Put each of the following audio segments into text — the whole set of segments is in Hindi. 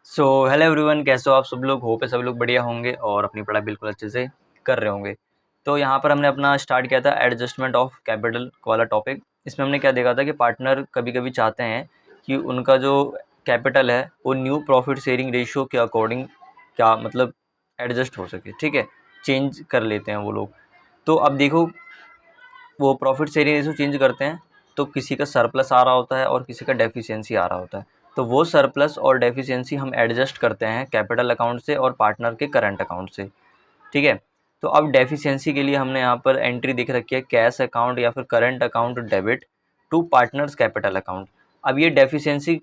सो हेलो एवरीवन, कैसे हो आप सब लोग। होप है सब लोग बढ़िया होंगे और अपनी पढ़ाई बिल्कुल अच्छे से कर रहे होंगे। तो यहाँ पर हमने अपना स्टार्ट किया था एडजस्टमेंट ऑफ कैपिटल वाला टॉपिक। इसमें हमने क्या देखा था कि पार्टनर कभी कभी चाहते हैं कि उनका जो कैपिटल है वो न्यू प्रॉफिट शेयरिंग रेशियो के अकॉर्डिंग क्या मतलब एडजस्ट हो सके, ठीक है, चेंज कर लेते हैं वो लोग। तो अब देखो, वो प्रॉफिट शेयरिंग रेशियो चेंज करते हैं तो किसी का सरप्लस आ रहा होता है और किसी का डेफिशिएंसी आ रहा होता है। तो वो सरप्लस और डेफिशिएंसी हम एडजस्ट करते हैं कैपिटल अकाउंट से और पार्टनर के करंट अकाउंट से, ठीक है। तो अब डेफिशिएंसी के लिए हमने यहाँ पर एंट्री दिख रखी है, कैश अकाउंट या फिर current account debit to partners capital account. अब ये डेफिशिएंसी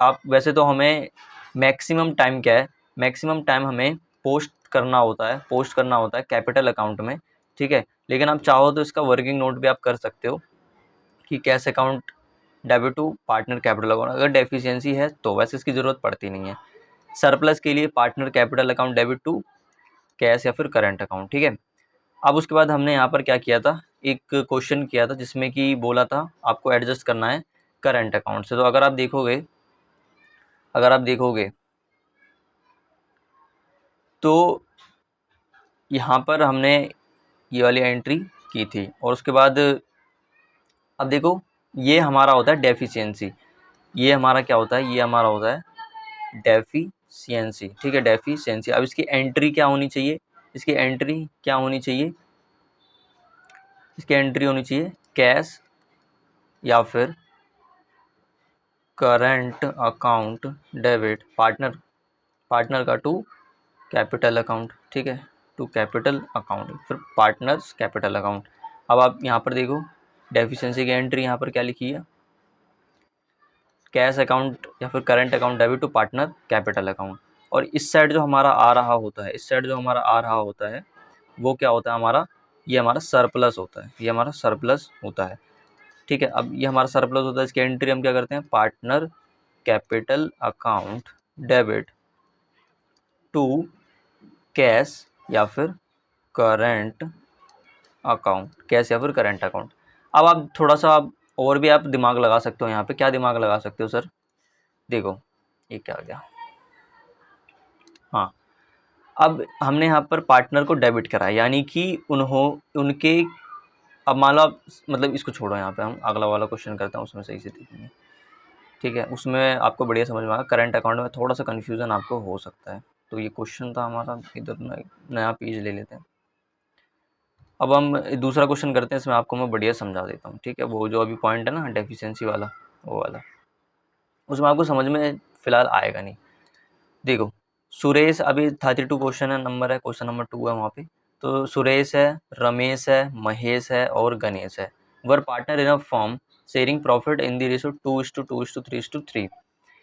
आप वैसे तो हमें मैक्सिमम टाइम क्या है, मैक्सिमम टाइम हमें पोस्ट करना होता है कैपिटल अकाउंट में, ठीक है। लेकिन आप चाहो तो इसका वर्किंग नोट भी आप कर सकते हो कि cash account debit to partner capital account. अगर डेफिशिएंसी है तो वैसे इसकी ज़रूरत पड़ती नहीं है। सरप्लस के लिए partner capital account debit to cash या फिर करंट अकाउंट, ठीक है। अब उसके बाद हमने यहाँ पर क्या किया था, एक क्वेश्चन किया था जिसमें कि बोला था आपको एडजस्ट करना है करंट अकाउंट से। तो अगर आप देखोगे तो यहाँ पर हमने ये वाली एंट्री की थी। और उसके बाद अब देखो, ये हमारा होता है डेफिशिएंसी, ये हमारा क्या होता है, ये हमारा होता है डेफिशिएंसी, ठीक है, डेफिशिएंसी। अब इसकी एंट्री क्या होनी चाहिए, इसकी एंट्री क्या होनी चाहिए, इसकी एंट्री होनी चाहिए कैश या फिर करंट अकाउंट डेबिट पार्टनर का टू कैपिटल अकाउंट, ठीक है, टू कैपिटल अकाउंट फिर पार्टनर्स कैपिटल अकाउंट। अब आप यहाँ पर देखो, डेफिशिएंसी की एंट्री यहाँ पर क्या लिखी है, कैश अकाउंट या फिर current account debit to partner capital account. और इस साइड जो हमारा आ रहा होता है, इस साइड जो हमारा आ रहा होता है वो क्या होता है हमारा, ये हमारा सरप्लस होता है, ये हमारा सरप्लस होता है, ठीक है। अब ये हमारा सरप्लस होता है, इसकी एंट्री हम क्या करते हैं, partner capital account debit to cash या फिर करंट अकाउंट, कैश या फिर करंट अकाउंट। अब आप थोड़ा सा आप और भी आप दिमाग लगा सकते हो। यहाँ पे क्या दिमाग लगा सकते हो सर, देखो ये क्या आ गया, हाँ। अब हमने यहाँ पर पार्टनर को डेबिट करा, यानी कि उनके, अब मान लो आप, मतलब इसको छोड़ो, यहाँ पे हम अगला वाला क्वेश्चन करते हैं, उसमें सही से देखेंगे, ठीक है, उसमें आपको बढ़िया समझ में आएगा। करंट अकाउंट में थोड़ा सा कन्फ्यूज़न आपको हो सकता है। तो ये क्वेश्चन था हमारा, इधर नया पेज ले लेते हैं। अब हम दूसरा क्वेश्चन करते हैं, इसमें आपको मैं बढ़िया समझा देता हूँ, ठीक है। वो जो अभी पॉइंट है ना डेफिशिएंसी वाला, वो वाला, उसमें आपको समझ में फ़िलहाल आएगा नहीं। देखो, सुरेश, अभी 32 क्वेश्चन है, नंबर है, क्वेश्चन नंबर 2 है वहाँ पे। तो सुरेश है, रमेश है, महेश है और गणेश है, were partner in a firm sharing profit in the ratio 2:2:3:3।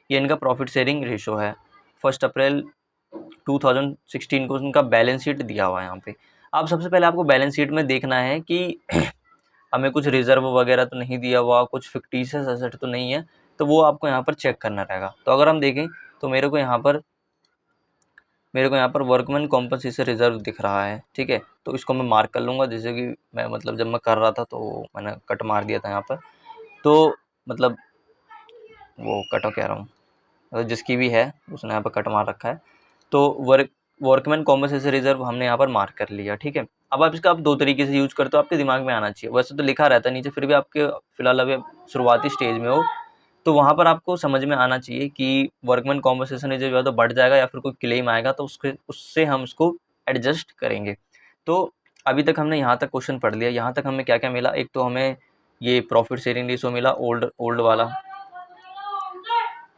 ये इनका प्रॉफिट शेयरिंग रेशियो है। 1 अप्रैल 2016 को उनका बैलेंस शीट दिया हुआ है यहाँ पे। अब सबसे पहले आपको बैलेंस शीट में देखना है कि हमें कुछ रिजर्व वगैरह तो नहीं दिया हुआ, कुछ फिक्टिशियस एसेट तो नहीं है, तो वो आपको यहाँ पर चेक करना रहेगा। तो अगर हम देखें तो मेरे को यहाँ पर वर्कमैन कॉम्पनसेशन रिजर्व दिख रहा है, ठीक है। तो इसको मैं मार्क कर लूँगा, जैसे कि मैं मतलब जब मैं कर रहा था तो मैंने कट मार दिया था यहाँ पर। तो मतलब वो कट कह रहा हूँ, मतलब जिसकी भी है उसने यहाँ पर कट मार रखा है। तो वर्कमैन कॉम्पनसेशन रिजर्व हमने यहाँ पर मार्क कर लिया, ठीक है। अब आप इसका आप दो तरीके से यूज करते हो, आपके दिमाग में आना चाहिए। वैसे तो लिखा रहता है नीचे, फिर भी आपके फिलहाल अभी शुरुआती स्टेज में हो, तो वहाँ पर आपको समझ में आना चाहिए कि वर्कमैन कॉम्पनसेशन रिजर्व या तो बढ़ जाएगा या फिर कोई क्लेम आएगा, तो उससे हम उसको एडजस्ट करेंगे। तो अभी तक हमने यहाँ तक क्वेश्चन पढ़ लिया। यहाँ तक हमें क्या क्या मिला, एक तो हमें ये प्रॉफिट शेयरिंग रेशियो मिला, ओल्ड वाला,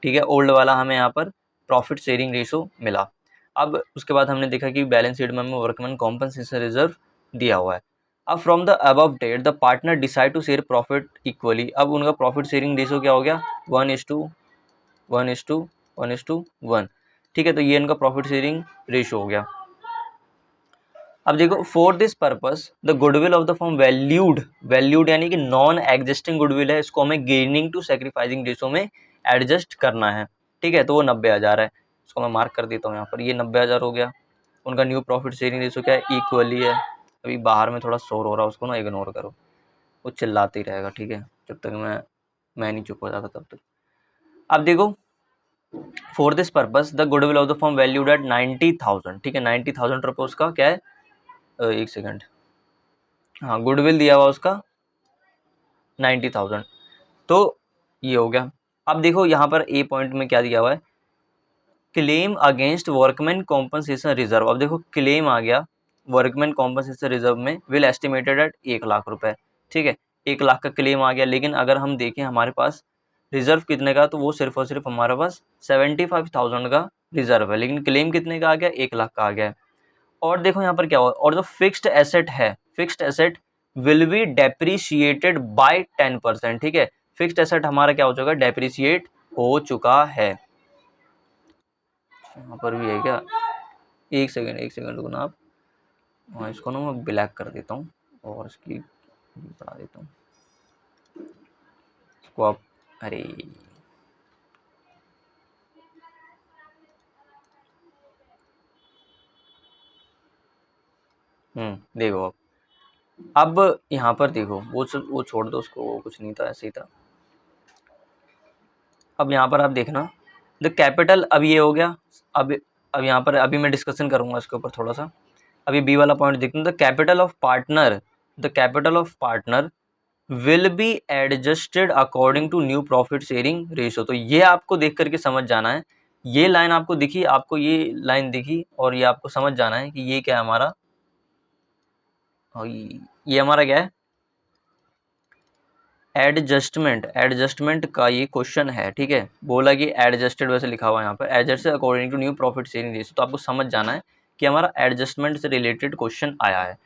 ठीक है, ओल्ड वाला हमें यहाँ पर प्रॉफिट शेयरिंग रेशियो मिला। अब उसके बाद हमने देखा कि बैलेंस शीट में हमें वर्कमैन कॉम्पनसेशन रिजर्व दिया हुआ है। अब from the above date the partner decide to share profit equally. अब उनका प्रॉफिट शेयरिंग रेशियो क्या हो गया, 1:1:1:1, ठीक है। तो ये इनका प्रॉफिट शेयरिंग रेशियो हो गया। अब देखो, for this purpose the goodwill of the firm valued यानी कि नॉन एग्जिस्टिंग गुडविल है, इसको हमें गेनिंग टू सेक्रीफाइसिंग रेशो में एडजस्ट करना है, ठीक है। तो वो 90,000 है, इसको मैं मार्क कर देता हूँ यहाँ पर, ये 90,000 हो गया। उनका न्यू प्रॉफिट शेयरिंग रेशो क्या है, इक्वली है। अभी बाहर में थोड़ा शोर हो रहा है, उसको ना इग्नोर करो, वो चिल्लाते ही रहेगा, ठीक है, जब तक मैं नहीं चुप हो जाता तब तक। अब देखो, for this purpose the goodwill of the firm valued at 90,000, ठीक है 90,000 रुपये उसका क्या है, एक सेकंड, हाँ गुडविल दिया हुआ उसका 90,000। तो ये हो गया। अब देखो यहाँ पर ए पॉइंट में क्या दिया हुआ है, claim against workman compensation reserve. अब देखो क्लेम आ गया वर्कमैन कॉम्पनसेशन रिजर्व में, विल एस्टिमेटेड एट 1 लाख रुपए, ठीक है 1 लाख का क्लेम आ गया। लेकिन अगर हम देखें हमारे पास रिजर्व कितने का, तो वो सिर्फ और सिर्फ हमारे पास 75,000 का रिजर्व है, लेकिन क्लेम कितने का आ गया, 1 लाख का आ गया है। और देखो यहाँ पर क्या हुआ, और जो फिक्स्ड एसेट है, fixed asset will be depreciated by 10%, ठीक है फिक्स्ड एसेट हमारा क्या हो चुका है, डेप्रिशिएट हो चुका है। यहाँ पर भी है क्या, एक सेकेंड रुकना आप, हाँ इसको ना मैं ब्लैक कर देता हूँ और इसकी बढ़ा देता हूँ इसको आप, अरे देखो अब यहाँ पर देखो वो छोड़ दो उसको, वो कुछ नहीं था ऐसे ही था। अब यहाँ पर आप देखना द कैपिटल, अब ये हो गया। अब यहाँ पर अभी मैं डिस्कशन करूंगा इसके ऊपर थोड़ा सा। अभी बी वाला पॉइंट देखते हैं, the capital of partner will be adjusted according to new profit sharing ratio. तो ये आपको देख करके समझ जाना है, ये लाइन आपको दिखी, आपको ये लाइन दिखी और ये आपको समझ जाना है कि ये क्या है हमारा, और ये हमारा क्या है, एडजस्टमेंट का ये क्वेश्चन है, ठीक है बोला कि एडजस्टेड, वैसे लिखा हुआ है यहाँ पर adjusted according to new profit sharing ratio. तो आपको समझ जाना है कि हमारा एडजस्टमेंट से रिलेटेड क्वेश्चन आया है,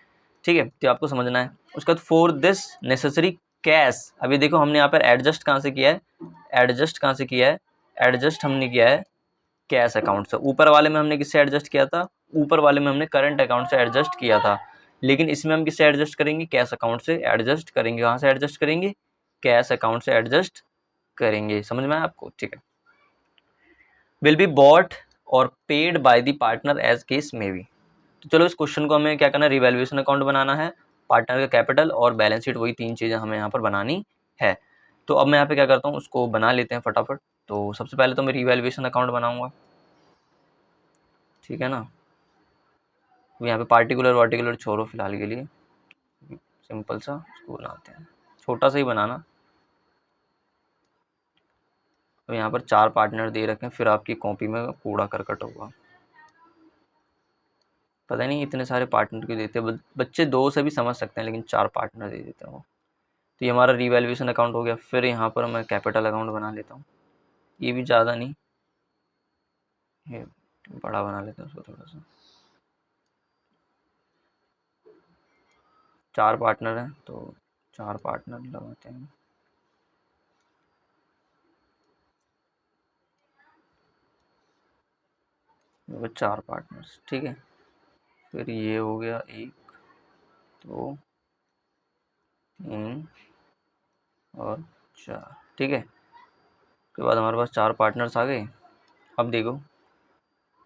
ठीक है तो आपको समझना है। उसके बाद फॉर दिस नेसेसरी कैश, अभी देखो हमने यहाँ पर एडजस्ट कहाँ से किया है, एडजस्ट हमने किया है कैश अकाउंट से। ऊपर वाले में हमने किससे एडजस्ट किया था, ऊपर वाले में हमने करंट अकाउंट से एडजस्ट किया था, लेकिन इसमें हम किससे एडजस्ट करेंगे, कैश अकाउंट से एडजस्ट करेंगे। कहाँ से एडजस्ट करेंगे, कैश अकाउंट से एडजस्ट करेंगे। समझ में आया आपको, ठीक है। विल बी बॉट और paid by the partner as case may be. तो चलो इस क्वेश्चन को हमें क्या करना है, रिवैल्यूएशन अकाउंट बनाना है, पार्टनर का कैपिटल और बैलेंस शीट, वही तीन चीज़ें हमें यहाँ पर बनानी है। तो अब मैं यहाँ पे क्या करता हूँ, उसको बना लेते हैं फटाफट। तो सबसे पहले तो मैं रिवैल्यूएशन अकाउंट बनाऊंगा, ठीक है ना। तो यहाँ पे पार्टिकुलर वार्टिकुलर छोड़ो फिलहाल के लिए, सिंपल सा उसको बनाते हैं, छोटा सा ही बनाना। तो यहाँ पर 4 पार्टनर दे रखे हैं, फिर आपकी कॉपी में कूड़ा करकट होगा, पता नहीं इतने सारे पार्टनर क्यों देते हैं। बच्चे 2 से भी समझ सकते हैं, लेकिन 4 पार्टनर दे देते हैं वो। तो ये हमारा रिवैल्यूएशन अकाउंट हो गया। फिर यहाँ पर मैं कैपिटल अकाउंट बना लेता हूँ, ये भी ज़्यादा नहीं, ये बड़ा बना लेते हैं उसको थोड़ा सा। 4 पार्टनर हैं तो 4 पार्टनर लगाते हैं, वो 4 पार्टनर्स, ठीक है। फिर ये हो गया 1 2 3 और 4, ठीक है। उसके बाद हमारे पास 4 पार्टनर्स आ गए। अब देखो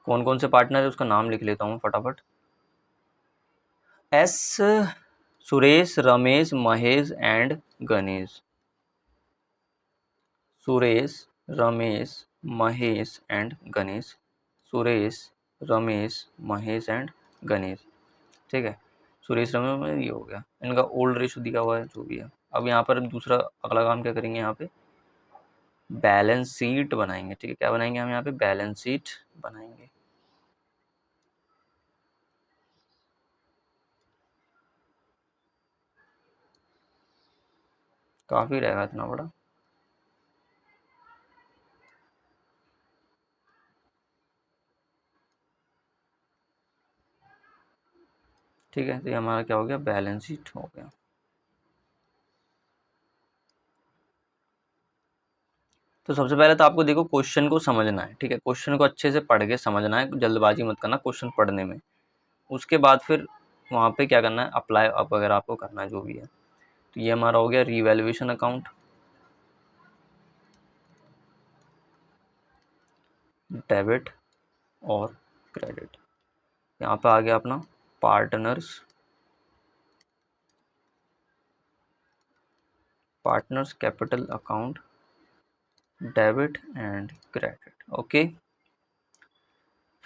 कौन कौन से पार्टनर है, उसका नाम लिख लेता हूँ फटाफट। S, Suresh, Ramesh, Mahesh and Ganesh. Suresh, Ramesh, Mahesh and Ganesh. Suresh, Ramesh, Mahesh and Ganesh, ठीक है। सुरेश रमेश में ये हो गया, इनका ओल्ड रेशो दिया हुआ है जो भी है। अब यहाँ पर दूसरा अगला काम क्या करेंगे, यहाँ पे बैलेंस शीट बनाएंगे, ठीक है। क्या बनाएंगे हम यहाँ पे, बैलेंस शीट बनाएंगे। काफ़ी रहेगा इतना बड़ा, ठीक है। तो ये हमारा क्या हो गया, बैलेंस शीट हो गया। तो सबसे पहले तो आपको देखो क्वेश्चन को समझना है, ठीक है। क्वेश्चन को अच्छे से पढ़ के समझना है, जल्दबाजी मत करना क्वेश्चन पढ़ने में। उसके बाद फिर वहाँ पे क्या करना है, अप्लाई अप वगैरह आपको करना है जो भी है। तो ये हमारा हो गया रिवैल्यूएशन अकाउंट, डेबिट और क्रेडिट। यहाँ पे आ गया अपना partners, capital account debit and credit. Okay,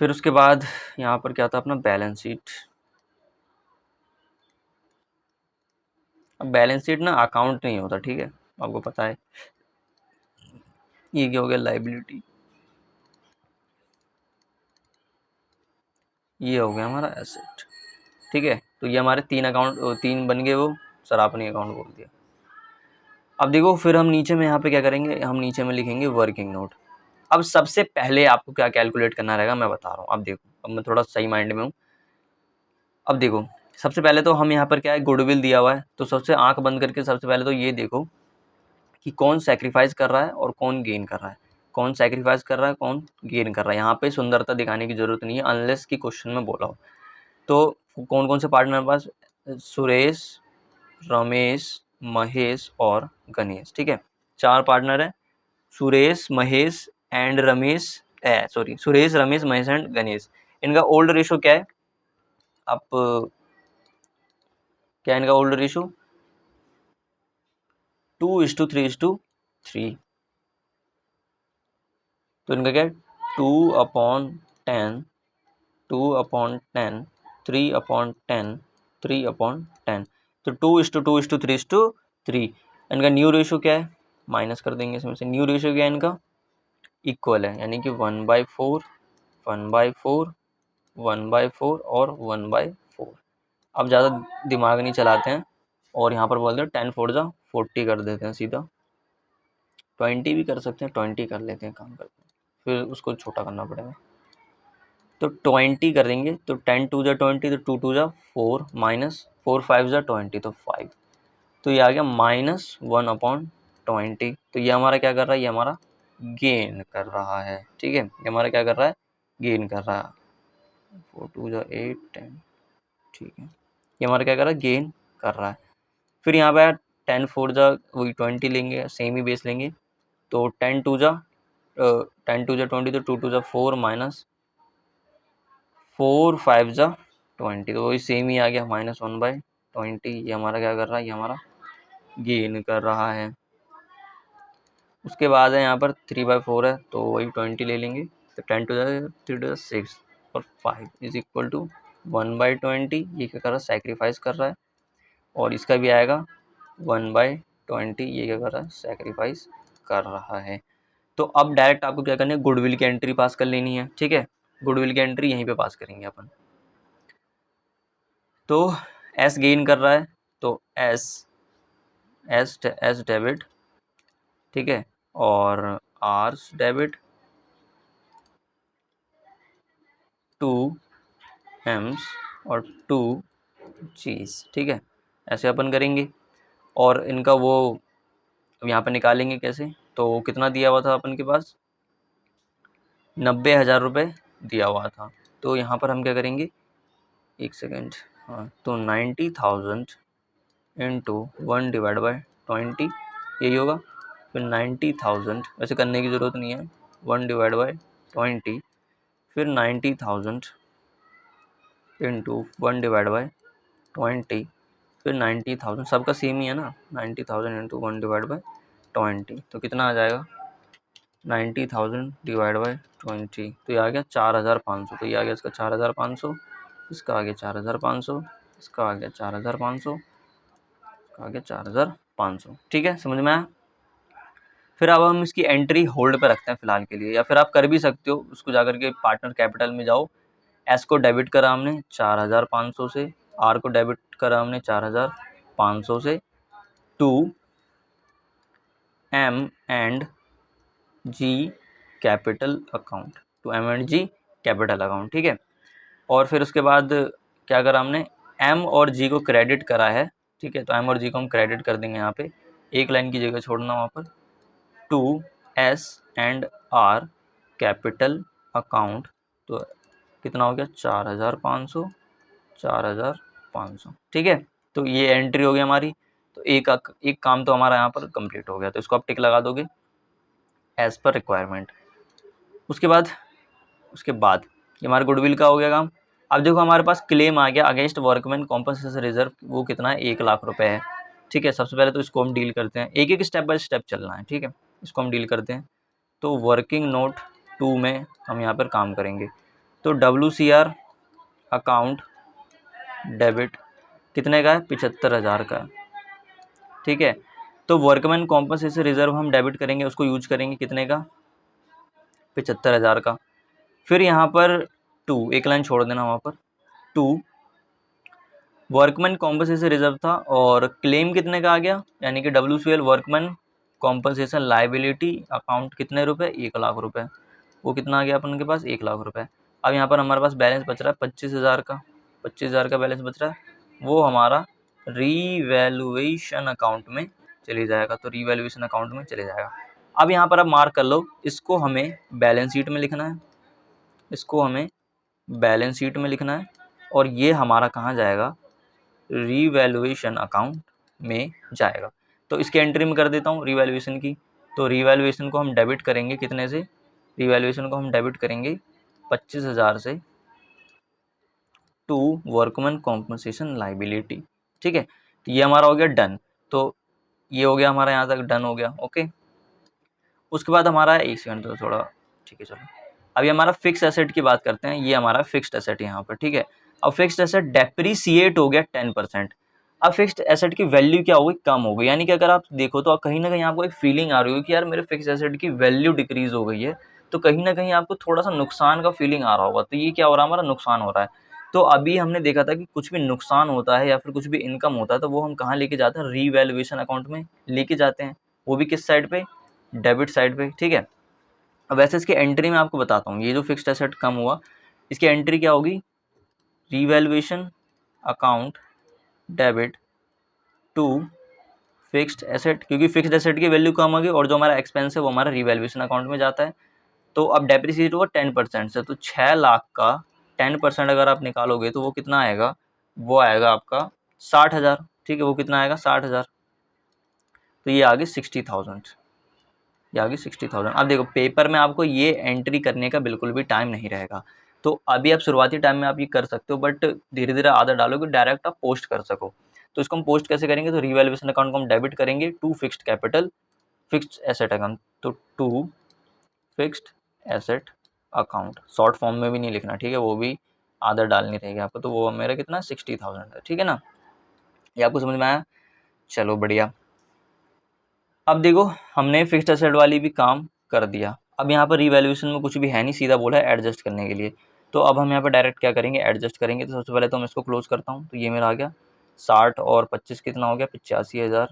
फिर उसके बाद यहाँ पर क्या था अपना बैलेंस शीट। अब बैलेंस शीट ना अकाउंट नहीं होता, ठीक है, आपको पता है। ये क्या हो गया, लाइबिलिटी, ये हो गया हमारा एसेट, ठीक है। तो ये हमारे तीन अकाउंट, तीन बन गए वो, सरापनी अकाउंट बोल दिया। अब देखो फिर हम नीचे में यहाँ पे क्या करेंगे, हम नीचे में लिखेंगे वर्किंग नोट। अब सबसे पहले आपको क्या कैलकुलेट करना रहेगा मैं बता रहा हूँ। अब देखो, अब मैं थोड़ा सही माइंड में हूँ। अब देखो सबसे पहले तो हम यहाँ पर क्या है, गुडविल दिया हुआ है, तो सबसे आंख बंद करके सबसे पहले तो ये देखो कि कौन सेक्रीफाइस कर रहा है और कौन गेन कर रहा है। कौन सेक्रीफाइस कर रहा है, कौन गेन कर रहा है। यहाँ पे सुंदरता दिखाने की जरूरत नहीं है अनलेस की क्वेश्चन में बोला हो। तो कौन कौन से पार्टनर पास, सुरेश, रमेश, महेश और गणेश, ठीक है। चार पार्टनर है, Suresh, Mahesh and Ramesh, sorry Suresh, Ramesh, Mahesh and Ganesh. इनका ओल्ड रेशो क्या है, आप क्या है इनका ओल्ड रेशो, 2:3:3। तो इनका क्या है, 2/10, 2/10, 3/10, 3/10। तो 2:2:3:3। इनका न्यू रेशो क्या है, माइनस कर देंगे इसमें से। न्यू रेशो क्या है इनका, इक्वल है, यानी कि 1/4, 1/4, 1/4 और 1/4। अब ज़्यादा दिमाग नहीं चलाते हैं और यहाँ पर बोलते हैं 10 4 जा 40 कर देते हैं सीधा। 20 भी कर सकते हैं, 20 कर लेते हैं, काम करते हैं, फिर उसको छोटा करना पड़ेगा। तो 20 कर देंगे, तो 10 2 जा 20, तो 2 2 जा 4, -4 5 जा 20, तो 5। तो ये आ गया -1/20। तो ये हमारा क्या कर रहा है, ये हमारा गेन कर रहा है, ठीक है। ये हमारा क्या कर रहा है, गेन कर रहा है। 4 2 जा 8 10, ठीक है। ये हमारा क्या कर रहा है, गेन कर रहा है। फिर यहाँ पे 10 4 जा वही 20 लेंगे, सेम ही बेस लेंगे। तो 10 2 जा 20, तो 2 2 जा 4 -4 5 जा 20, तो वही सेम ही आ गया, -1/20। ये हमारा क्या कर रहा है, ये हमारा गेन कर रहा है। उसके बाद है यहाँ पर 3/4 है, तो वही 20 ले लेंगे। तो 10 2 जा 3 2 जा 6 और 5 इज इक्वल टू 1/20। ये क्या कर रहा है, सेक्रीफाइस कर रहा है। और इसका भी आएगा 1/20। ये क्या कर रहा है, सेक्रीफाइस कर रहा है। तो अब डायरेक्ट आपको क्या करना है, गुडविल की एंट्री पास कर लेनी है, ठीक है। गुडविल की एंट्री यहीं पे पास करेंगे अपन। तो एस गेन कर रहा है, तो एस एस एस डेबिट, ठीक है। और आर्स डेबिट, 2 एम्स और 2 चीज, ठीक है। ऐसे अपन करेंगे। और इनका वो अब यहाँ पे निकालेंगे कैसे, तो कितना दिया हुआ था अपन के पास, 90,000 रुपये दिया हुआ था। तो यहाँ पर हम क्या करेंगे, एक सेकेंड, हाँ, तो 90,000 इंटू 1/20 यही होगा। फिर 90,000, वैसे करने की ज़रूरत नहीं है, 1/20, फिर 90,000 इंटू 1/20, फिर 90,000, सबका सेम ही है ना, 90,000 इंटू 1/20। तो कितना आ जाएगा, 90,000/20। तो ये आ गया 4,500। तो ये आ गया इसका 4,500, इसका आ गया 4,500, इसका आ गया 4,500, इसका आ गया 4,500, ठीक है, समझ में आया। फिर अब हम इसकी एंट्री होल्ड पे रखते हैं फिलहाल के लिए, या फिर आप कर भी सकते हो उसको जाकर के पार्टनर कैपिटल में जाओ। एस को डेबिट करा हमने 4,500 से, आर को डेबिट करा हमने 4,500 से, to M and G capital account, to M and G capital account, ठीक है। और फिर उसके बाद क्या करा हमने, एम और जी को क्रेडिट करा है, ठीक है। तो एम और जी को हम क्रेडिट कर देंगे, यहाँ पे एक लाइन की जगह छोड़ना वहाँ पर, to S and R capital account. तो कितना हो गया, 4,500, 4,500, ठीक है। तो ये एंट्री हो गई हमारी। तो एक काम तो हमारा यहाँ पर कंप्लीट हो गया, तो इसको आप टिक लगा दोगे एज पर रिक्वायरमेंट। उसके बाद ये हमारे गुडविल का हो गया काम। अब देखो हमारे पास क्लेम आ गया अगेंस्ट वर्कमैन कॉम्पनसेशन रिजर्व, वो कितना है, 1,00,000 रुपये है, ठीक है। सबसे पहले तो इसको हम डील करते हैं, एक एक स्टेप बाय स्टेप चलना है, ठीक है। इसको हम डील करते हैं। तो वर्किंग नोट 2 में हम यहाँ पर काम करेंगे। तो WCR अकाउंट डेबिट कितने का है, 75,000 का है, ठीक है। तो वर्कमैन कॉम्पनसेशन रिजर्व हम डेबिट करेंगे, उसको यूज करेंगे कितने का, 75,000 का। फिर यहाँ पर 2, एक लाइन छोड़ देना वहाँ पर, 2 वर्कमैन कॉम्पनसेशन रिजर्व था और क्लेम कितने का आ गया, यानी कि WCL workman compensation liability account कितने रुपए, 1,00,000 रुपए, वो कितना आ गया अपन के पास, 1,00,000 रुपए। अब यहाँ पर हमारे पास बैलेंस बच रहा है 25,000 का, 25,000 का बैलेंस बच रहा है, वो हमारा रीवैल्यूएशन अकाउंट में चली जाएगा। तो रीवैल्यूएशन अकाउंट में चले जाएगा। अब यहाँ पर अब मार्क कर लो, इसको हमें बैलेंस शीट में लिखना है, इसको हमें बैलेंस शीट में लिखना है, और ये हमारा कहाँ जाएगा, रीवैल्यूएशन अकाउंट में जाएगा। तो इसके एंट्री में कर देता हूँ रीवैल्यूएशन की। तो रीवैल्यूएशन को हम डेबिट करेंगे कितने से, रीवैल्यूएशन को हम डेबिट करेंगे 25,000 से टू वर्कमैन कॉम्पनसेशन लाइबिलिटी, ठीक है। तो ये हमारा हो गया डन। तो ये हो गया हमारा, यहाँ तक डन हो गया, ओके। उसके बाद हमारा एक सेकंड, तो थोड़ा ठीक है चलो, अभी हमारा फिक्स एसेट की बात करते हैं। ये हमारा फिक्स्ड एसेट यहाँ पर, ठीक है। अब फिक्स्ड एसेट डेप्रीसिएट हो गया 10%। अब फिक्स्ड एसेट की वैल्यू क्या हो गई, कम हो गई, यानी कि अगर आप देखो तो कहीं ना कहीं आपको एक फीलिंग आ रही होगी कि यार मेरे फिक्स्ड एसेट की वैल्यू डिक्रीज हो गई है, तो कहीं ना कहीं आपको थोड़ा सा नुकसान का फीलिंग आ रहा होगा। तो ये क्या हो रहा है, हमारा नुकसान हो रहा है। तो अभी हमने देखा था कि कुछ भी नुकसान होता है या फिर कुछ भी इनकम होता है तो वो हम कहाँ लेके जाते हैं, रीवैल्यूएशन अकाउंट में लेके जाते हैं, वो भी किस साइड पे, डेबिट साइड पे, ठीक है। अब वैसे इसके एंट्री में आपको बताता हूँ, ये जो फिक्स्ड एसेट कम हुआ, इसकी एंट्री क्या होगी, revaluation account debit to fixed asset, क्योंकि फिक्स्ड एसेट की वैल्यू कम होगी और जो हमारा एक्सपेंस है वो हमारा रीवैल्यूएशन अकाउंट में जाता है। तो अब डेप्रिसिएट हुआ 10% से, तो 6 लाख का 10% अगर आप निकालोगे तो वो कितना आएगा, वो आएगा आपका 60,000, ठीक है। वो कितना आएगा, 60,000। तो ये आगे 60,000, ये आगे 60,000। अब देखो पेपर में आपको ये एंट्री करने का बिल्कुल भी टाइम नहीं रहेगा। तो अभी आप शुरुआती टाइम में आप ये कर सकते हो, बट धीरे धीरे आदत डालोगे डायरेक्ट आप पोस्ट कर सको। तो इसको हम पोस्ट कैसे करेंगे, तो रीवैल्यूएशन अकाउंट को हम डेबिट करेंगे to fixed capital fixed asset account. तो to fixed asset account, short form में भी नहीं लिखना, ठीक है, वो भी आदत डालनी रहेगी आपको। तो वो मेरा कितना 60,000 है, ठीक है ना। ये आपको समझ में आया, चलो बढ़िया। अब देखो हमने फिक्स्ड एसेट वाली भी काम कर दिया। अब यहाँ पर रीवैल्यूएशन में कुछ भी है नहीं, सीधा बोला है एडजस्ट करने के लिए। तो अब हम यहाँ पर डायरेक्ट क्या करेंगे, एडजस्ट करेंगे। तो सबसे पहले तो मैं इसको क्लोज करता हूँ। तो ये मेरा आ गया 60 और 25 कितना हो गया, 85,000,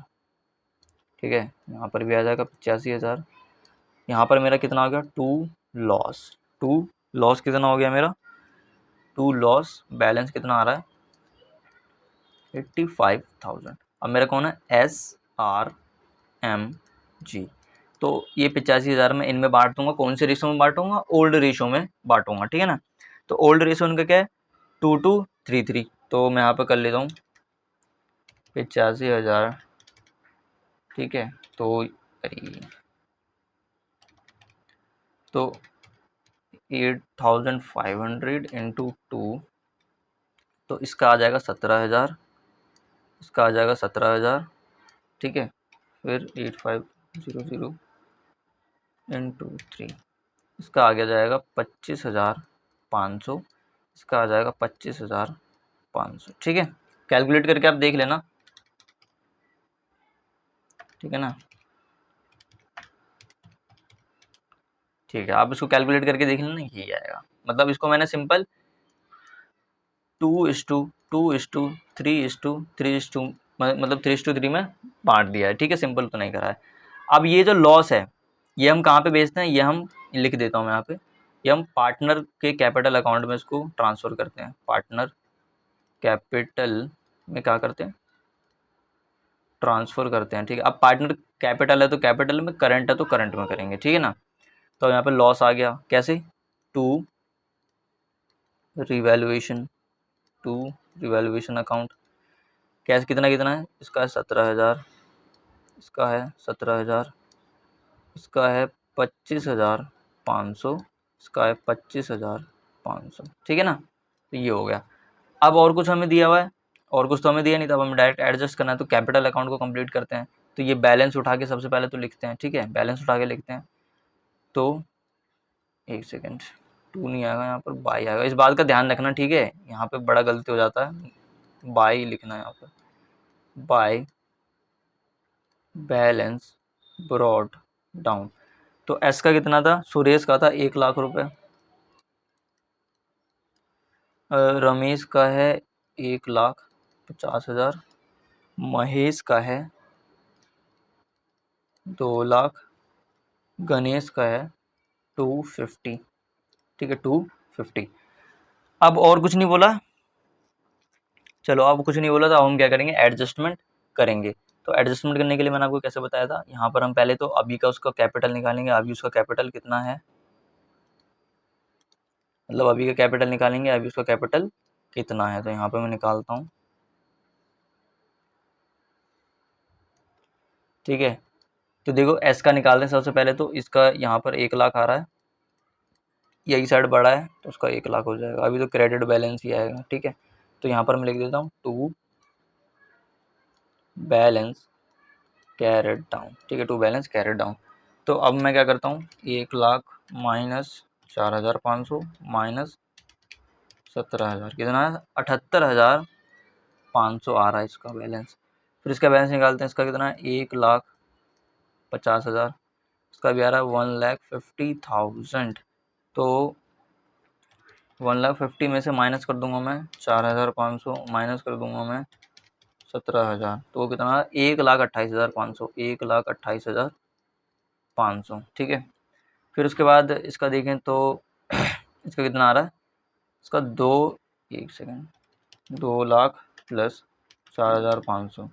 ठीक है। यहाँ पर भी आ जाएगा 85,000। यहाँ पर मेरा कितना हो गया, टू लॉस कितना हो गया मेरा, टू लॉस बैलेंस कितना आ रहा है, 85,000। अब मेरा कौन है, SRMG। तो ये 85,000 में इनमें बांट दूंगा, कौन से रेशो में बांटूंगा, ओल्ड रेशो में बांटूंगा, ठीक है ना। तो ओल्ड रेशो उनका क्या है, 2:3:3। तो मैं यहाँ पे कर लेता हूँ 85,000, ठीक है। तो 8,500 इंटू 2, तो इसका आ जाएगा 17,000, इसका आ जाएगा 17,000, ठीक है। फिर 8500 इंटू 3, इसका आगे जाएगा 25,500, इसका आ जाएगा 25,500, ठीक है। कैलकुलेट करके आप देख लेना, ठीक है ना। ठीक है, आप इसको कैलकुलेट करके देख लेना, ये आएगा। मतलब इसको मैंने सिंपल 2:3:3 मतलब 3:3 में बांट दिया है, ठीक है। सिंपल तो नहीं करा है। अब ये जो लॉस है ये हम कहाँ पे बेचते हैं, ये हम लिख देता हूँ मैं यहाँ पे, ये हम पार्टनर के कैपिटल अकाउंट में इसको ट्रांसफ़र करते हैं। पार्टनर कैपिटल में क्या करते हैं, ट्रांसफ़र करते हैं, ठीक है। अब पार्टनर कैपिटल है तो कैपिटल में, करंट है तो करंट में करेंगे, ठीक है ना। तो यहाँ पे लॉस आ गया कैसे, टू रिवैल्यूएशन अकाउंट, कैश कितना कितना है, इसका है 17,000, इसका है 17,000, इसका है 25,500, इसका है 25,500, ठीक है ना। तो ये हो गया। अब और कुछ हमें दिया हुआ है, और कुछ तो हमें दिया नहीं था, अब हमें डायरेक्ट एडजस्ट करना है। तो कैपिटल अकाउंट को कंप्लीट करते हैं। तो ये बैलेंस उठा के सबसे पहले तो लिखते हैं, ठीक है, बैलेंस उठा के लिखते हैं। तो एक सेकेंड, 2 नहीं आएगा यहाँ पर, बाई आएगा। इस बात का ध्यान रखना, ठीक है, यहाँ पे बड़ा गलती हो जाता है, बाई लिखना है यहाँ पर, बाई बैलेंस ब्रॉड डाउन। तो एस का कितना था, सुरेश का था 1,00,000 रुपये, रमेश का है 1,50,000, महेश का है 2,00,000, गणेश का है 250, ठीक है 250। अब और कुछ नहीं बोला, चलो अब कुछ नहीं बोला, तो हम क्या करेंगे, एडजस्टमेंट करेंगे। तो एडजस्टमेंट करने के लिए मैंने आपको कैसे बताया था, यहाँ पर हम पहले तो अभी का उसका कैपिटल निकालेंगे, अभी उसका कैपिटल कितना है, मतलब अभी का कैपिटल निकालेंगे, अभी उसका कैपिटल कितना है। तो यहाँ पर मैं निकालता हूँ, ठीक है। तो देखो एस का निकालते हैं सबसे पहले, तो इसका यहाँ पर 1,00,000 आ रहा है, यही साइड बड़ा है तो उसका 1,00,000 हो जाएगा, अभी तो क्रेडिट बैलेंस ही आएगा, ठीक है। तो यहाँ पर मैं लिख देता हूँ टू बैलेंस कैरेट डाउन, ठीक है, टू बैलेंस कैरेट डाउन। तो अब मैं क्या करता हूँ, 1,00,000 माइनस 4,500 माइनस 17,000, कितना है, 78,500 आ रहा है इसका बैलेंस। फिर इसका बैलेंस निकालते हैं, इसका कितना है, 1,50,000, इसका भी आ रहा है 1,50,000। तो 1,50,000 में से माइनस कर दूंगा मैं 4,500, माइनस कर दूंगा मैं 17,000, तो वो कितना, 1,28,500, 1,28,500, ठीक है। फिर उसके बाद इसका देखें तो इसका कितना आ रहा है, इसका एक सेकेंड, 2,00,000 प्लस 4,500,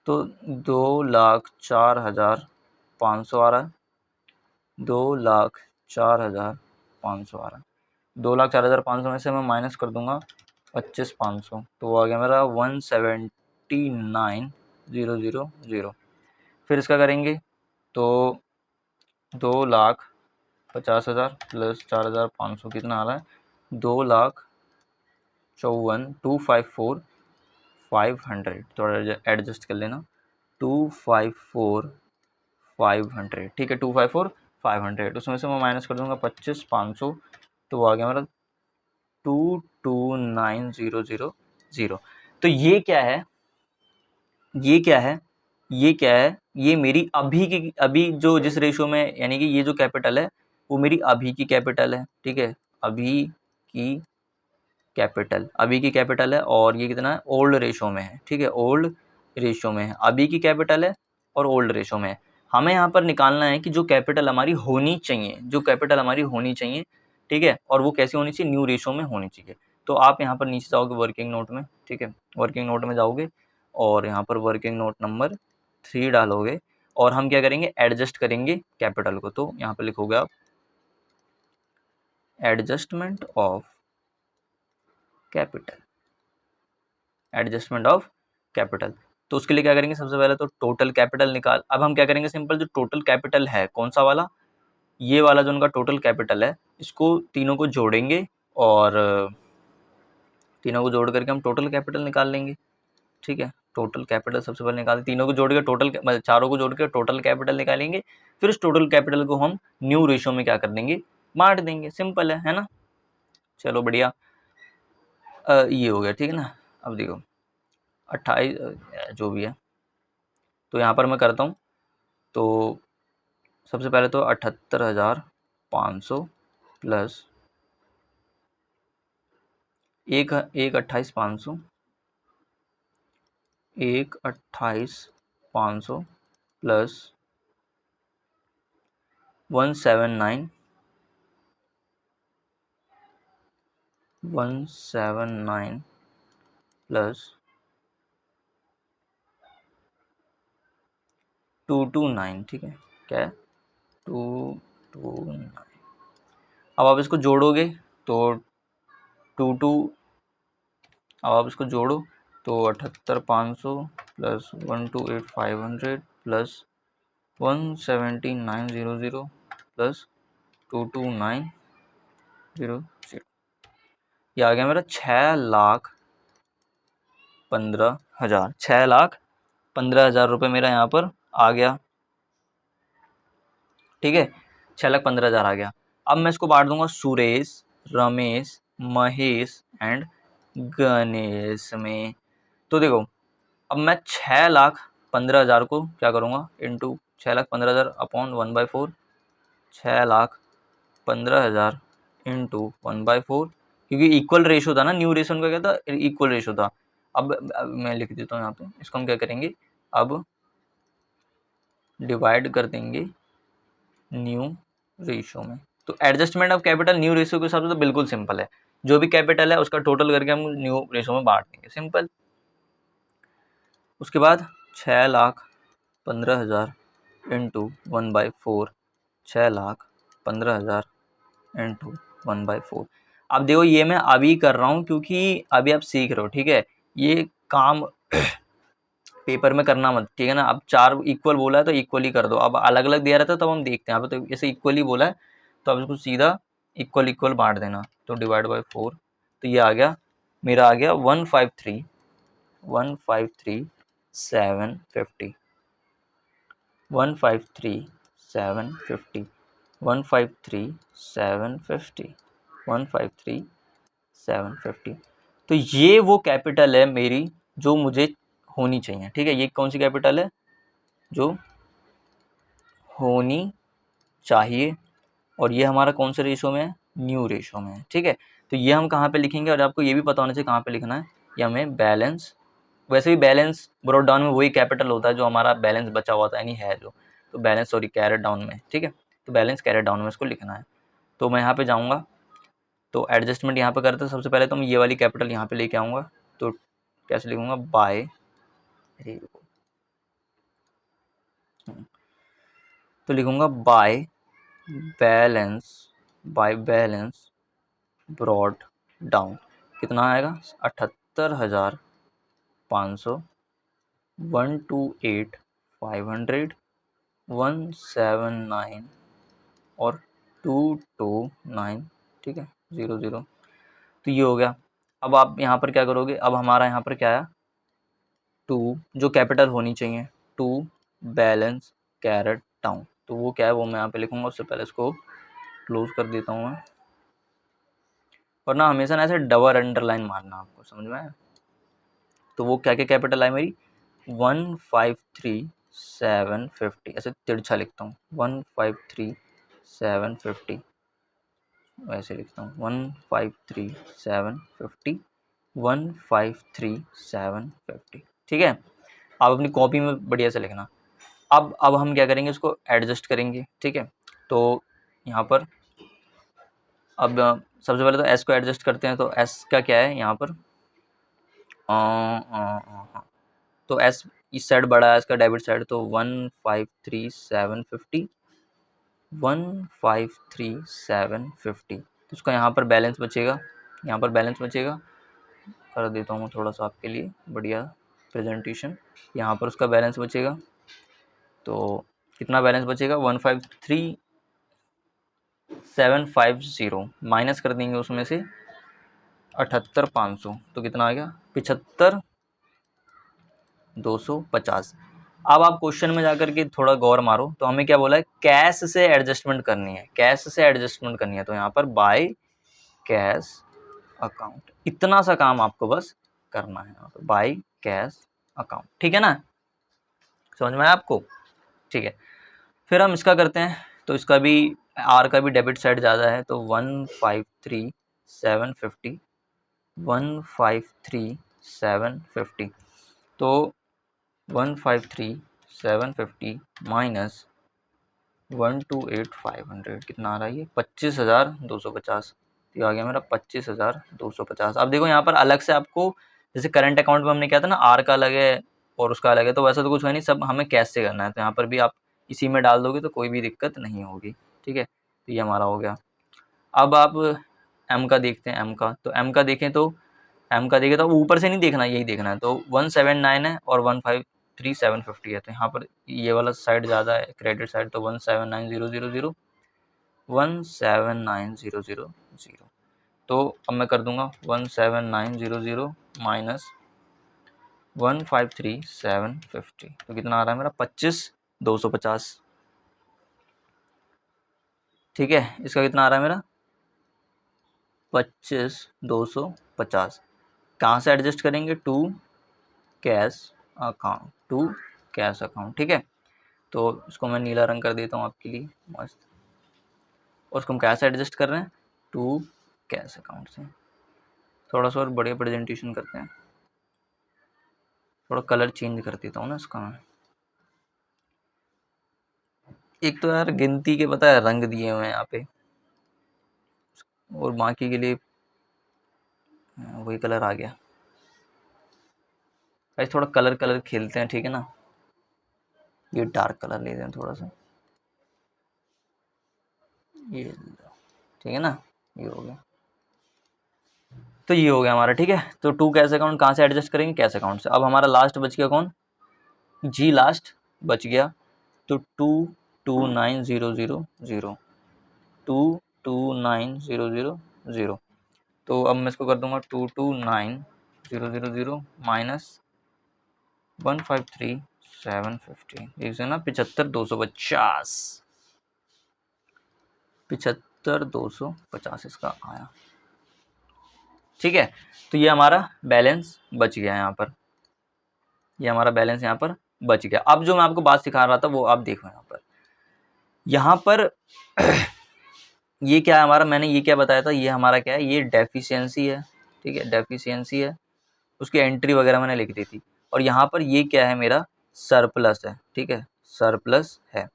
तो 2,04,500 आ रहा है, 2,04,500 आ रहा है। 2,04,500 में से मैं माइनस कर दूंगा 25,500, तो वो आ गया मेरा 179,000। फिर इसका करेंगे तो 2,50,000 प्लस 4,500 कितना आ रहा है, 2,54,254,500, थोड़ा एडजस्ट कर लेना, 254,500, ठीक है 254,500, उसमें से मैं माइनस कर दूंगा 25,500, तो वो आ गया मेरा 229,000। तो ये क्या है, ये क्या है, ये क्या है, ये मेरी अभी की, अभी जो जिस रेशो में, यानी कि ये जो कैपिटल है वो मेरी अभी की कैपिटल है, ठीक है, अभी की कैपिटल, अभी की कैपिटल है, और ये कितना है, ओल्ड रेशो में है, ठीक है, ओल्ड रेशो में है, अभी की कैपिटल है और ओल्ड रेशो में है। हमें यहाँ पर निकालना है कि जो कैपिटल हमारी होनी चाहिए, जो कैपिटल हमारी होनी चाहिए, ठीक है, और वो कैसे होनी चाहिए, न्यू रेशो में होनी चाहिए। तो आप यहाँ पर नीचे जाओगे वर्किंग नोट में, ठीक है, वर्किंग नोट में जाओगे और यहाँ पर वर्किंग नोट नंबर 3 डालोगे, और हम क्या करेंगे, एडजस्ट करेंगे कैपिटल को। तो यहाँ पर लिखोगे आप adjustment of capital, adjustment of capital. तो उसके लिए क्या करेंगे, सबसे पहले तो टोटल कैपिटल निकाल, अब हम क्या करेंगे, सिंपल जो टोटल कैपिटल है कौन सा वाला, ये वाला जो उनका टोटल कैपिटल है, इसको तीनों को जोड़ेंगे, और तीनों को जोड़ करके हम टोटल कैपिटल निकाल लेंगे, ठीक है। टोटल कैपिटल सबसे पहले निकाल, तीनों को जोड़ के टोटल, मतलब चारों को जोड़ के टोटल कैपिटल निकालेंगे। फिर उस टोटल कैपिटल को हम न्यू रेशो में क्या कर देंगे, बांट देंगे, सिंपल है ना। चलो बढ़िया, ये हो गया, ठीक है ना। अब देखो 28 जो भी है, तो यहाँ पर मैं करता हूँ, तो सबसे पहले तो 78,500 प्लस एक 28,500, 28,500 प्लस 179, 179 प्लस 229, ठीक है, क्या है, 229। अब आप इसको जोड़ोगे तो टू टू, अब आप इसको जोड़ो तो 78,500 प्लस 128,500 प्लस 179,000 प्लस 229,000, ये आ गया मेरा 6,15,000, 6,15,000 रुपये मेरा यहाँ पर आ गया, ठीक है। 6,15,000 आ गया। अब मैं इसको बांट दूंगा सुरेश, रमेश, महेश एंड गणेश में। तो देखो अब मैं 6,15,000 को क्या करूँगा, इंटू 6,15,000 अपॉन 1/4, 6,15,000 इंटू 1/4, क्योंकि इक्वल रेशो था ना, न्यू रेशो का क्या था, इक्वल रेशो था। अब मैं लिख देता हूँ यहाँ पे, इसको हम क्या करेंगे, अब डिवाइड कर देंगे न्यू रेशो में। तो adjustment of capital new ratio के हिसाब से तो बिल्कुल सिंपल है, जो भी कैपिटल है उसका टोटल करके हम न्यू रेशो में बांट देंगे, सिंपल। उसके बाद 6,15,000 इंटू 1/4, 6,15,000 इंटू 1/4। अब देखो ये मैं अभी कर रहा हूँ क्योंकि अभी आप सीख रहे हो, ठीक है, ये काम पेपर में करना मत, ठीक है ना। अब 4 इक्वल बोला है तो इक्वल ही कर दो, अब अलग अलग दिया रहता है तब हम देखते हैं, यहाँ पे तो जैसे इक्वल ही बोला है तो अब इसको सीधा इक्वल इक्वल बांट देना, तो डिवाइड बाय 4, तो ये आ गया, मेरा आ गया 153,750, 153,750, 153,750, 153,750। तो ये वो कैपिटल है मेरी जो मुझे होनी चाहिए, ठीक है। ये कौन सी कैपिटल है जो होनी चाहिए, और ये हमारा कौन से रेशो में है, न्यू रेशो में है, ठीक है। तो ये हम कहाँ पे लिखेंगे, और आपको ये भी पता होना चाहिए कहाँ पे लिखना है, ये हमें बैलेंस, वैसे भी बैलेंस ब्रॉट डाउन में वही कैपिटल होता है जो हमारा बैलेंस बचा हुआ था, यानी है जो, तो बैलेंस सॉरी कैरेट डाउन में, ठीक है। तो बैलेंस कैरेट डाउन में इसको लिखना है। तो मैं यहाँ पे जाऊँगा, तो एडजस्टमेंट यहाँ पे करते हैं, सबसे पहले तो मैं ये वाली कैपिटल यहाँ पे लेके आऊँगा, तो कैसे लिखूँगा, बाय, तो लिखूँगा बाय बैलेंस ब्रॉट डाउन, कितना आएगा, 78,500, 128,500, 179 और 229, ठीक है, 00। तो ये हो गया। अब आप यहाँ पर क्या करोगे, अब हमारा यहाँ पर क्या आया, 2 जो कैपिटल होनी चाहिए, 2 बैलेंस कैरेट डाउन, तो वो क्या है वो मैं यहाँ पे लिखूँगा। उससे पहले इसको क्लोज कर देता हूँ मैं, और ना हमेशा ना ऐसे डबल अंडरलाइन मारना, आपको समझ में आया। तो वो क्या क्या कैपिटल है मेरी, 153,750, ऐसे तिरछा लिखता हूँ, 153,750, वैसे लिखता हूँ, 153,750, 153,750, ठीक है। आप अपनी कॉपी में बढ़िया से लिखना। अब हम क्या करेंगे, इसको एडजस्ट करेंगे, ठीक है। तो यहाँ पर अब सबसे पहले तो एस को एडजस्ट करते हैं, तो एस का क्या है यहाँ पर, तो एस इस साइड बड़ा है, इसका डेबिट साइड, तो 153,750, 153,750, तो उसका यहाँ पर बैलेंस बचेगा, यहाँ पर बैलेंस बचेगा, कर देता हूँ मैं थोड़ा सा आपके लिए बढ़िया प्रेजेंटेशन। यहाँ पर उसका बैलेंस बचेगा, तो कितना बैलेंस बचेगा, 153,750 माइनस कर देंगे उसमें से 78,500, तो कितना आ गया, 75,250। अब आप क्वेश्चन में जाकर के थोड़ा गौर मारो, तो हमें क्या बोला है, कैश से एडजस्टमेंट करनी है, कैश से एडजस्टमेंट करनी है, तो यहाँ पर बाय कैश अकाउंट, इतना सा काम आपको बस करना है, तो बाय कैश अकाउंट, ठीक है ना, समझ में आया आपको, ठीक है। फिर हम इसका करते हैं, तो इसका भी आर का भी डेबिट साइड ज़्यादा है, तो 153,750, 153,750, तो 153,750 माइनस 128,500 कितना आ रहा है, ये 25,250, ये आ गया मेरा 25,250। अब देखो यहाँ पर अलग से आपको, जैसे करंट अकाउंट में हमने किया था ना, आर का अलग है और उसका अलग है, तो वैसा तो कुछ है नहीं, सब हमें कैश से करना है, तो यहाँ पर भी आप इसी में डाल दोगे तो कोई भी दिक्कत नहीं होगी, ठीक है। तो ये हमारा हो गया। अब आप एम का देखते हैं, एम का, तो एम का देखें तो एम का देखें तो ऊपर से नहीं देखना, यही देखना है, तो 179 है और 153,750 है, तो यहाँ पर ये वाला साइड ज़्यादा है, क्रेडिट साइड, तो 179,000, 179,000, तो अब मैं कर दूंगा 179,000 माइनस 153,750, तो कितना आ रहा है मेरा, 25,250, ठीक है, इसका कितना आ रहा है मेरा 25,250। कहाँ से एडजस्ट करेंगे, to cash account, to cash account. ठीक है, तो इसको मैं नीला रंग कर देता हूँ आपके लिए मस्त। और उसको हम कैसे एडजस्ट कर रहे हैं, टू कैश अकाउंट से। थोड़ा सा और बढ़िया प्रेजेंटेशन करते हैं, थोड़ा कलर चेंज कर देता हूँ ना इसका मैं। एक तो यार गिनती के पता है रंग दिए हुए हैं यहाँ पे, और बाकी के लिए वही कलर आ गया। ऐसे थोड़ा कलर कलर खेलते हैं, ठीक है ना। ये डार्क कलर लेते हैं थोड़ा सा, ये ठीक है ना, ये हो गया। तो ये हो गया हमारा, ठीक है। तो टू कैश अकाउंट कहाँ से एडजस्ट करेंगे, कैश अकाउंट से। अब हमारा लास्ट बच गया कौन, जी लास्ट बच गया। तो 229000, 229000। तो अब मैं इसको कर दूंगा 229000 माइनस 153,750, एक से ना 75,250, 75,250 इसका आया। ठीक है, तो ये हमारा बैलेंस बच गया यहाँ पर, ये हमारा बैलेंस यहाँ पर बच गया। अब जो मैं आपको बात सिखा रहा था वो आप देखो यहाँ पर ये क्या है हमारा, मैंने ये क्या बताया था, ये हमारा क्या है, ये डेफिशिएंसी है। ठीक है, डेफिशिएंसी है, उसकी एंट्री वगैरह मैंने लिख दी थी। और यहाँ पर ये क्या है, मेरा सरप्लस है। ठीक है, सरप्लस है।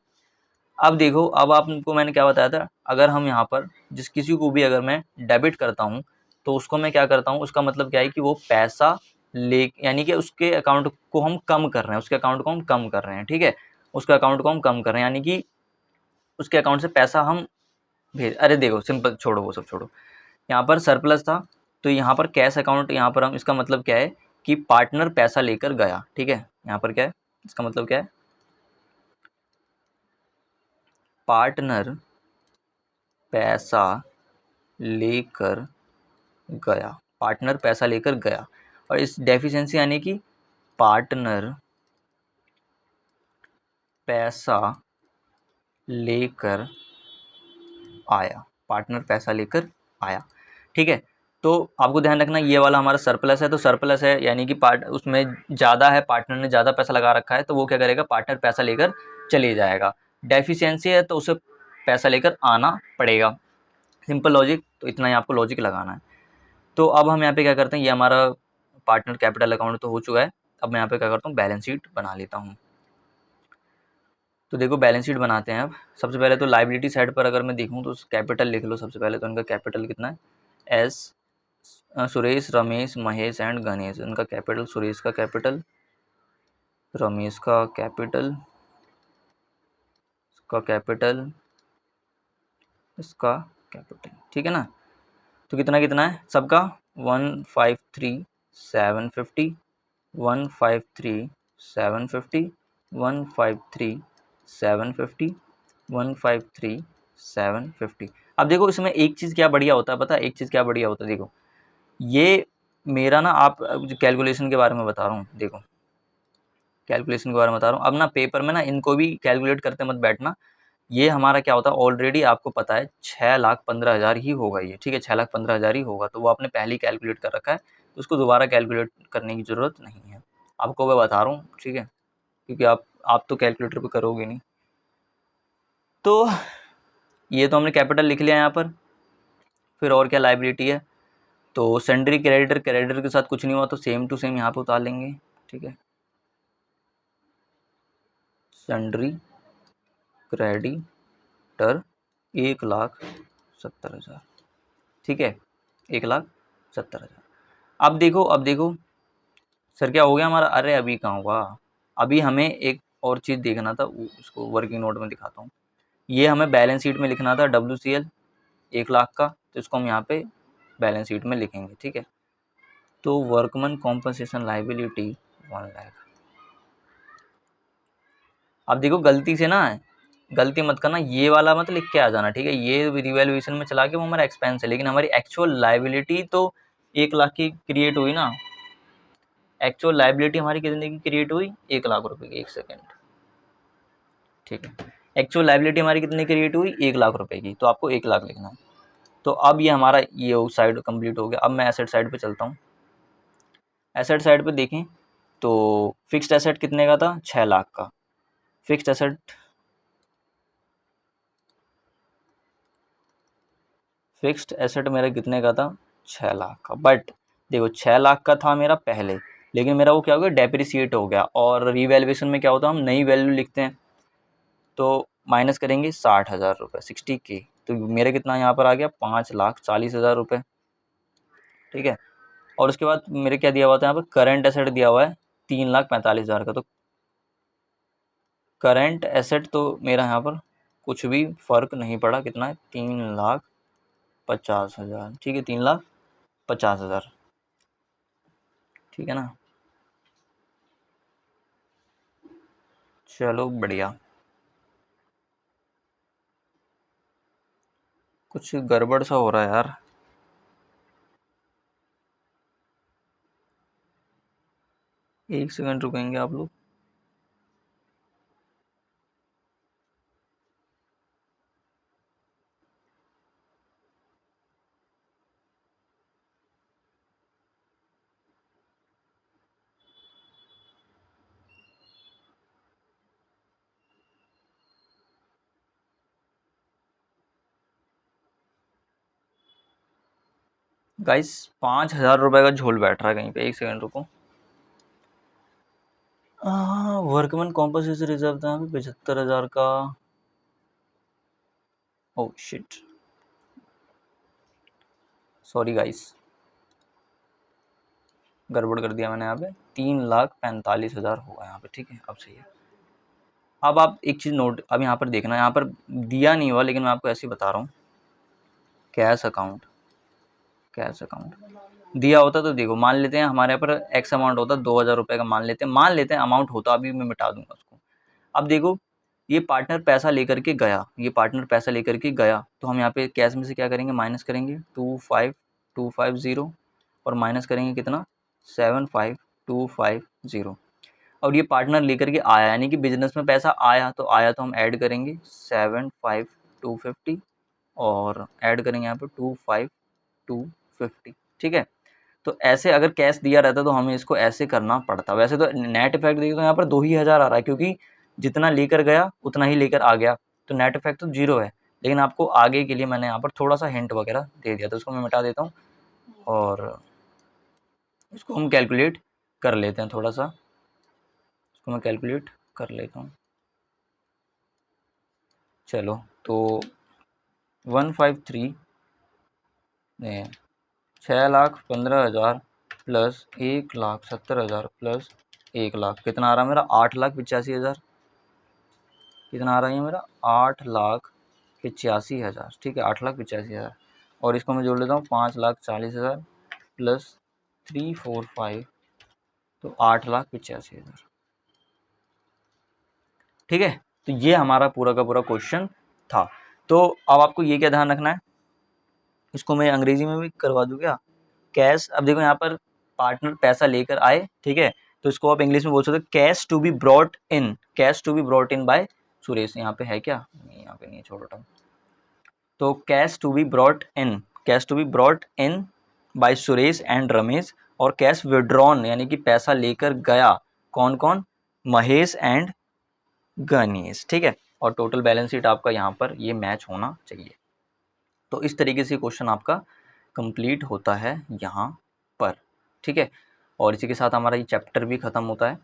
अब देखो, अब आपको मैंने क्या बताया था, अगर हम यहाँ पर जिस किसी को भी अगर मैं डेबिट करता हूँ तो उसको मैं क्या करता हूँ, उसका मतलब क्या है कि वो पैसा ले, यानी कि उसके अकाउंट को हम कम कर रहे हैं, उसके अकाउंट को हम कम कर रहे हैं। ठीक है, उसके अकाउंट को हम कम कर रहे हैं, यानी कि उसके अकाउंट से पैसा हम भेज, अरे देखो सिंपल, छोड़ो वो सब छोड़ो। यहाँ पर सरप्लस था, तो यहाँ पर कैश अकाउंट, यहाँ पर हम, इसका मतलब क्या है कि पार्टनर पैसा लेकर गया। ठीक है, यहाँ पर क्या है, इसका मतलब क्या है, पार्टनर पैसा लेकर गया, पार्टनर पैसा लेकर गया। और इस डेफिशिएंसी यानी कि पार्टनर पैसा लेकर आया, पार्टनर पैसा लेकर आया। ठीक है, तो आपको ध्यान रखना ये वाला हमारा सरप्लस है, तो सरप्लस है यानी कि पार्ट उसमें ज़्यादा है, पार्टनर ने ज़्यादा पैसा लगा रखा है, तो वो क्या करेगा, पार्टनर पैसा लेकर चले जाएगा। डेफिशिएंसी है तो उसे पैसा लेकर आना पड़ेगा। सिंपल लॉजिक, तो इतना ही आपको लॉजिक लगाना है। तो अब हम यहाँ पे क्या करते हैं, ये हमारा पार्टनर कैपिटल अकाउंट तो हो चुका है। अब मैं यहाँ पे क्या करता हूँ, बैलेंस शीट बना लेता हूँ। तो देखो बैलेंस शीट बनाते हैं। अब सबसे पहले तो लाइबिलिटी साइड पर अगर मैं देखूँ तो कैपिटल लिख लो सबसे पहले। तो इनका कैपिटल कितना है, एस सुरेश, रमेश, महेश एंड गणेश। इनका कैपिटल, सुरेश का कैपिटल, रमेश का कैपिटल, इसका कैपिटल, इसका कैपिटल। ठीक है ना। तो कितना कितना है सबका, 153,750, 153,750, 153,750, 153,750। अब देखो इसमें एक चीज़ क्या बढ़िया होता है पता है, एक चीज़ क्या बढ़िया होता है, देखो ये मेरा ना, आप कैलकुलेशन के बारे में बता रहा हूँ, देखो कैलकुलेशन के बारे में बता रहा हूँ। अब ना पेपर में ना इनको भी कैलकुलेट करते मत बैठना। ये हमारा क्या होता है, ऑलरेडी आपको पता है 6,15,000 ही होगा ये। ठीक है, 6,15,000 ही होगा, तो वो आपने पहले ही कैलकुलेट कर रखा है, तो उसको दोबारा कैलकुलेट करने की ज़रूरत नहीं है। आपको मैं बता रहा हूँ, ठीक है, क्योंकि आप तो कैलकुलेटर पे करोगे नहीं। तो ये तो हमने कैपिटल लिख लिया यहाँ पर। फिर और क्या लाइबिलिटी है, तो सन्ड्री क्रेडिटर, क्रेडिटर के साथ कुछ नहीं हुआ तो सेम टू सेम यहाँ पे उतार लेंगे। ठीक है, सन्ड्री क्रेडिटर 1,70,000। ठीक है, 1,70,000। अब देखो सर क्या हो गया हमारा, अरे अभी कहाँ हुआ, अभी हमें एक और चीज़ देखना था, उसको वर्किंग नोट में दिखाता हूँ। ये हमें बैलेंस शीट में लिखना था WCL 1,00,000 का, तो इसको हम यहाँ पे बैलेंस शीट में लिखेंगे। ठीक है, तो वर्कमैन कॉम्पनसेशन लाइबिलिटी 1,00,000। अब देखो गलती से ना, गलती मत करना, ये वाला मत लिख के आ जाना। ठीक है, ये रिवैल्यूएशन में चला के वो हमारा एक्सपेंस है, लेकिन हमारी एक्चुअल लाइबिलिटी तो 1,00,000 की क्रिएट हुई ना। एक्चुअल लाइबिलिटी हमारी कितने की क्रिएट हुई, 1,00,000 रुपए की। एक सेकेंड, ठीक है, एक्चुअल लाइबिलिटी हमारी कितनी क्रिएट हुई, 1 लाख रुपए की, तो आपको 1 लाख लिखना है। तो अब ये हमारा ये साइड कंप्लीट हो गया। अब मैं एसेट साइड पे चलता हूँ। एसेट साइड पे देखें तो फिक्स्ड एसेट कितने का था, 6 लाख का। फिक्स्ड एसेट मेरा कितने का था, 6 लाख का। बट देखो 6 लाख का था मेरा पहले, लेकिन मेरा वो क्या हो गया, डेप्रिसिएट हो गया। और रीवैल्यूएशन में क्या होता है, हम नई वैल्यू लिखते हैं, तो माइनस करेंगे 60,000 रुपये, 60K। तो मेरा कितना यहाँ पर आ गया, 5,40,000 रुपये। ठीक है। और उसके बाद मेरे क्या दिया हुआ था यहाँ पर, करंट एसेट दिया हुआ है 3,45,000 का। तो करंट एसेट तो मेरा यहाँ पर कुछ भी फ़र्क नहीं पड़ा, कितना है, 3,50,000। ठीक है, 3,50,000। ठीक है ना, चलो बढ़िया। कुछ गड़बड़ सा हो रहा है यार, एक सेकंड रुकेंगे आप लोग। गाइस 5,000 रुपये का झोल बैठ रहा है कहीं पे, एक सेकंड रुको। वर्कमैन कॉम्पोजिशन रिजर्व था 75,000 का। ओह शिट, सॉरी गाइस, गड़बड़ कर दिया मैंने यहाँ पे। 3,45,000 होगा यहाँ पे। ठीक है, अब सही है। अब आप एक चीज़ नोट, अब यहाँ पर देखना, यहाँ पर दिया नहीं हुआ लेकिन मैं आपको ऐसे ही बता रहा हूँ। कैश अकाउंट, कैश अकाउंट दिया होता तो देखो, मान लेते हैं हमारे यहाँ पर एक्स अमाउंट होता, 2,000 रुपये का मान लेते हैं अमाउंट होता, अभी मैं मिटा दूंगा उसको। अब देखो, ये पार्टनर पैसा लेकर के गया, तो हम यहाँ पे कैश में से क्या करेंगे, माइनस करेंगे 25,250 और माइनस करेंगे कितना, 75,250। और ये पार्टनर लेकर के आया, यानी कि बिजनेस में पैसा आया, तो हम ऐड करेंगे 75,250 और ऐड करेंगे यहाँ पे 25,250। ठीक है। तो ऐसे अगर कैश दिया रहता तो हमें इसको ऐसे करना पड़ता। वैसे तो नेट इफेक्ट देखिए तो यहाँ पर 2,000 आ रहा है, क्योंकि जितना लेकर गया उतना ही लेकर आ गया, तो नेट इफेक्ट तो 0 है। लेकिन आपको आगे के लिए मैंने यहाँ पर थोड़ा सा हिंट वगैरह दे दिया, तो उसको मैं मिटा देता हूँ और इसको हम कैलकुलेट कर लेते हैं थोड़ा सा। इसको मैं कैलकुलेट कर लेता हूँ। चलो, तो 153 में 6,15,000 प्लस 1,70,000 प्लस 1 लाख, कितना आ रहा है मेरा, 8,85,000। कितना आ रहा है ये मेरा, 8,85,000। ठीक है, 8,85,000। और इसको मैं जोड़ लेता हूँ 5,40,000 प्लस 345, तो 8,85,000। ठीक है, तो ये हमारा पूरा का पूरा क्वेश्चन था। तो अब आपको ये क्या ध्यान रखना है, इसको मैं अंग्रेजी में भी करवा दूँ क्या, कैश। अब देखो यहाँ पर पार्टनर पैसा लेकर आए, ठीक है, तो इसको आप इंग्लिश में बोल सकते हो cash to be brought in, by Suresh. यहाँ पे है क्या, नहीं यहाँ पे नहीं है, छोड़ो। तो cash to be brought in by Suresh and Ramesh, और कैश विड्रॉन यानी कि पैसा लेकर गया कौन कौन, महेश एंड गणेश। ठीक है, और टोटल बैलेंस शीट आपका यहाँ पर ये मैच होना चाहिए। तो इस तरीके से क्वेश्चन आपका कंप्लीट होता है यहाँ पर। ठीक है, और इसी के साथ हमारा ये चैप्टर भी ख़त्म होता है।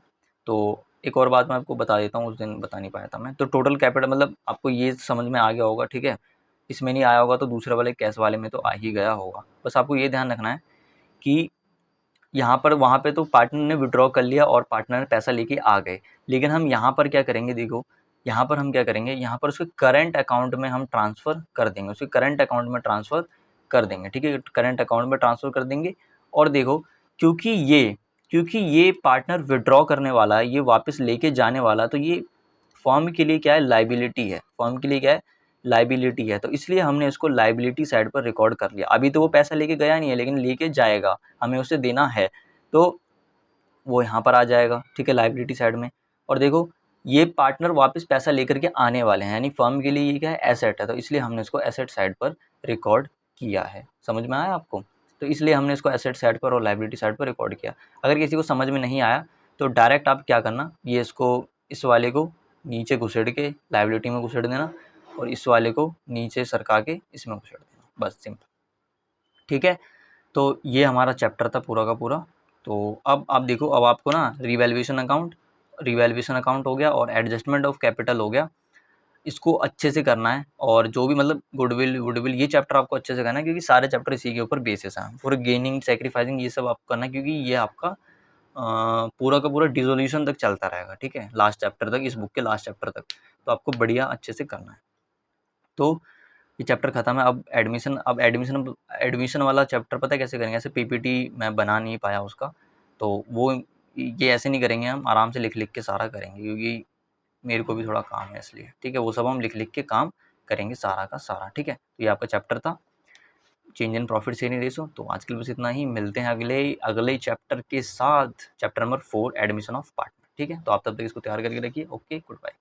तो एक और बात मैं आपको बता देता हूँ, उस दिन बता नहीं पाया था मैं। तो टोटल कैपिटल मतलब आपको ये समझ में आ गया होगा। ठीक है, इसमें नहीं आया होगा तो दूसरे वाले कैश वाले में तो आ ही गया होगा। बस आपको ये ध्यान रखना है कि यहाँ पर वहाँ पे तो पार्टनर ने विड्रॉ कर लिया और पार्टनर ने पैसा लेके आ गए, लेकिन हम यहाँ पर क्या करेंगे, देखो यहाँ पर हम क्या करेंगे, यहाँ पर उसके करंट अकाउंट में हम ट्रांसफ़र कर देंगे, उसके करंट अकाउंट में ट्रांसफ़र कर देंगे। ठीक है, करंट अकाउंट में ट्रांसफ़र कर देंगे। और देखो, क्योंकि ये पार्टनर विड्रॉ करने वाला है, ये वापस लेके जाने वाला है, तो ये फर्म के लिए क्या है, लाइबिलिटी है। फर्म के लिए क्या है, लाइबिलिटी है। तो इसलिए हमने इसको लाइबिलिटी साइड पर रिकॉर्ड कर लिया। अभी तो वो पैसा लेके गया नहीं है, लेकिन लेके जाएगा, हमें उसे देना है, तो वो यहाँ पर आ जाएगा। ठीक है, लाइबिलिटी साइड में। और देखो ये पार्टनर वापस पैसा लेकर के आने वाले हैं, यानी फर्म के लिए ये क्या है, एसेट है, तो इसलिए हमने इसको एसेट साइड पर रिकॉर्ड किया है। समझ में आया आपको? तो इसलिए हमने इसको एसेट साइड पर और लायबिलिटी साइड पर रिकॉर्ड किया। अगर किसी को समझ में नहीं आया तो डायरेक्ट आप क्या करना, ये इसको इस वाले को नीचे घुसेड़ के लायबिलिटी में घुसेड़ देना और इस वाले को नीचे सरका के इसमें घुसेड़ देना, बस सिंपल। ठीक है, तो ये हमारा चैप्टर था पूरा का पूरा। तो अब आप देखो, अब आपको ना रिवैल्यूएशन अकाउंट हो गया और एडजस्टमेंट ऑफ कैपिटल हो गया, इसको अच्छे से करना है। और जो भी मतलब गुडविल ये चैप्टर आपको अच्छे से करना है, क्योंकि सारे चैप्टर इसी के ऊपर बेसिस हैं। फॉर गेनिंग, सेक्रीफाइसिंग, ये सब आपको करना है, क्योंकि ये आपका पूरा का पूरा डिसोल्यूशन तक चलता रहेगा। ठीक है, लास्ट चैप्टर तक, इस बुक के लास्ट चैप्टर तक, तो आपको बढ़िया अच्छे से करना है। तो ये चैप्टर खत्म है। अब एडमिशन वाला चैप्टर पता है कैसे करेंगे? ऐसे पीपीटी मैं बना नहीं पाया उसका, तो वो ये ऐसे नहीं करेंगे, हम आराम से लिख लिख के सारा करेंगे, क्योंकि मेरे को भी थोड़ा काम है इसलिए। ठीक है, वो सब हम लिख लिख के काम करेंगे सारा का सारा। ठीक है, तो ये आपका चैप्टर था change in profit sharing ratio. तो आज के लिए बस इतना ही, मिलते हैं अगले चैप्टर के साथ, chapter number 4 admission of partner. ठीक है, तो आप तब तक इसको तैयार करके रखिए। Okay, good bye.